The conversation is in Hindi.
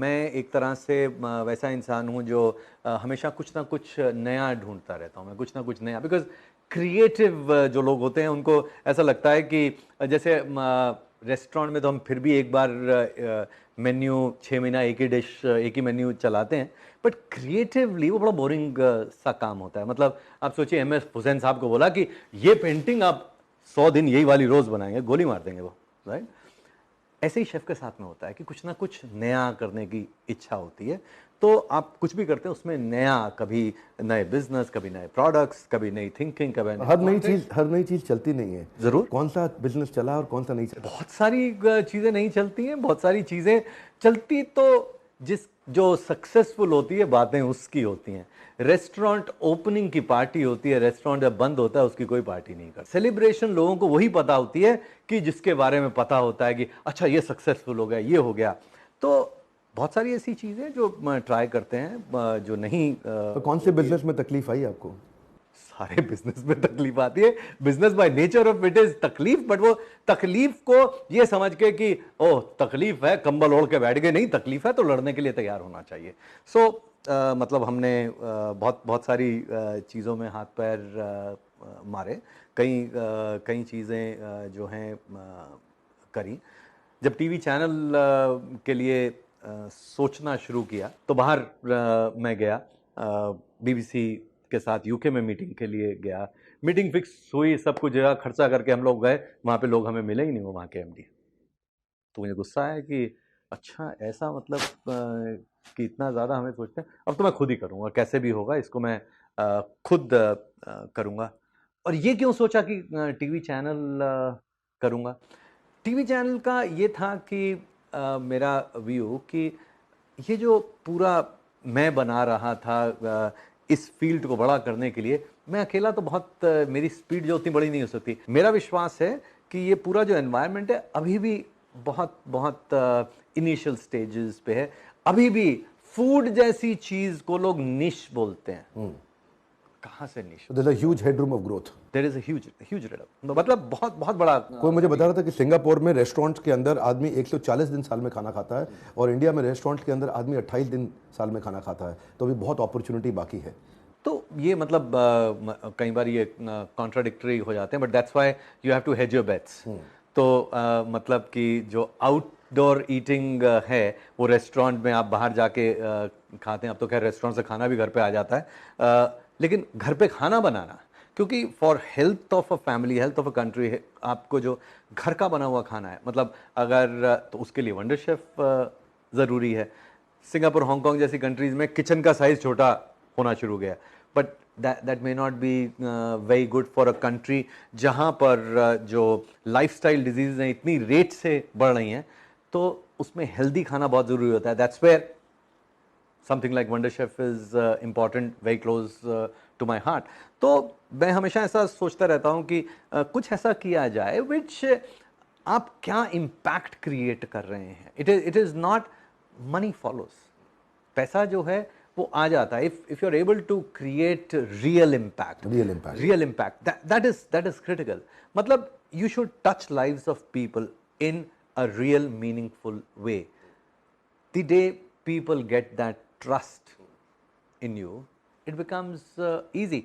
मैं एक तरह से वैसा इंसान हूँ जो हमेशा कुछ ना कुछ नया ढूँढता रहता हूँ मैं, कुछ ना कुछ नया बिकॉज़ क्रिएटिव जो लोग होते हैं उनको ऐसा लगता है कि जैसे रेस्टोरेंट में तो हम फिर भी एक बार मेन्यू 6 महीना एक ही डिश एक ही मेन्यू चलाते हैं, बट क्रिएटिवली वो बड़ा बोरिंग सा काम होता है। मतलब आप सोचिए एम.एस. हुसैन साहब को बोला कि ये पेंटिंग आप 100 दिन यही वाली रोज़ बनाएँगे, गोली मार देंगे वो, राइट? ऐसे ही शेफ के साथ में होता है कि कुछ ना कुछ नया करने की इच्छा होती है। तो आप कुछ भी करते हैं उसमें नया, कभी नए बिज़नेस, कभी नए प्रोडक्ट्स, कभी नई थिंकिंग, कभी नए कंटेंट। हर नई चीज चलती नहीं है। ज़रूर। कौन सा बिजनेस चला और कौन सा नहीं चला? बहुत सारी चीज़ें नहीं चलती हैं, बहुत सारी चीज़ें चलती तो जिस जो सक्सेसफुल होती है बातें उसकी होती हैं। रेस्टोरेंट ओपनिंग की पार्टी होती है, रेस्टोरेंट जब बंद होता है उसकी कोई पार्टी नहीं करता। सेलिब्रेशन लोगों को वही पता होती है कि जिसके बारे में पता होता है कि अच्छा ये सक्सेसफुल हो गया, ये हो गया। तो बहुत सारी ऐसी चीज़ें जो ट्राई करते हैं जो नहीं तो कौन से होती है। बिजनेस में तकलीफ आई आपको? सारे बिजनेस में तकलीफ आती है। Business by nature of it is तकलीफ, बट वो तकलीफ को ये समझ के कि ओह तकलीफ है कंबल ओढ़ के बैठ गए, नहीं तकलीफ है तो लड़ने के लिए तैयार होना चाहिए। सो मतलब हमने बहुत बहुत सारी चीज़ों में हाथ पैर मारे। कई चीज़ें जो हैं करी। जब टीवी चैनल के लिए सोचना शुरू किया तो बाहर मैं गया, बीबीसी के साथ यूके में मीटिंग के लिए गया। मीटिंग फिक्स हुई, सब कुछ जगह खर्चा करके हम लोग गए, वहाँ पे लोग हमें मिले ही नहीं, वो वहाँ के एमडी। तो मुझे गुस्सा आया कि अच्छा ऐसा मतलब कि इतना ज़्यादा हमें सोचते हैं, अब तो मैं खुद ही करूँगा, कैसे भी होगा इसको मैं खुद करूँगा। और ये क्यों सोचा कि टीवी चैनल करूँगा? टीवी चैनल का ये था कि मेरा व्यू कि ये जो पूरा मैं बना रहा था इस फील्ड को बड़ा करने के लिए, मैं अकेला तो बहुत मेरी स्पीड जो उतनी बड़ी नहीं हो सकती। मेरा विश्वास है कि ये पूरा जो एनवायरनमेंट है अभी भी बहुत बहुत इनिशियल स्टेजेस पे है। अभी भी फूड जैसी चीज़ को लोग निश बोलते हैं। कहाँ से निश? There is a huge headroom of growth. There is a huge मतलब बहुत बहुत बड़ा कोई मुझे अभी बता रहा था कि सिंगापुर में रेस्टोरेंट के अंदर आदमी 140 दिन साल में खाना खाता है और इंडिया में रेस्टोरेंट के अंदर आदमी 28 दिन साल में खाना खाता है। तो अभी बहुत अपॉर्चुनिटी बाकी है। तो ये मतलब कई बार ये कॉन्ट्राडिक्टरी हो जाते हैं, but that's why you have to hedge your bets. तो मतलब कि जो आउटडोर ईटिंग है वो रेस्टोरेंट में आप बाहर जाके खाते हैं। अब तो खैर रेस्टोरेंट से खाना भी घर पे आ जाता है, लेकिन घर पे खाना बनाना, क्योंकि for health of a family, health of a country, आपको जो घर का बना हुआ खाना है, मतलब अगर तो उसके लिए वंडर शेफ ज़रूरी है। सिंगापुर, हांगकांग जैसी कंट्रीज़ में किचन का साइज़ छोटा होना शुरू हो गया, but that may not be very good for a country जहाँ पर जो लाइफस्टाइल डिजीज़ हैं इतनी रेट से बढ़ रही हैं, तो उसमें हेल्दी खाना बहुत ज़रूरी होता है। That's where something like Wonderchef is important, very close to my heart. तो मैं हमेशा ऐसा सोचता रहता हूँ कि कुछ ऐसा किया जाए विच आप क्या इम्पैक्ट क्रिएट कर रहे हैं। It is not money follows, पैसा जो है वो आ जाता है। If you are able to create real impact, real impact. Real impact, that is critical. मतलब you should touch lives of people in a real meaningful way. The day people get that trust in you, it becomes easy.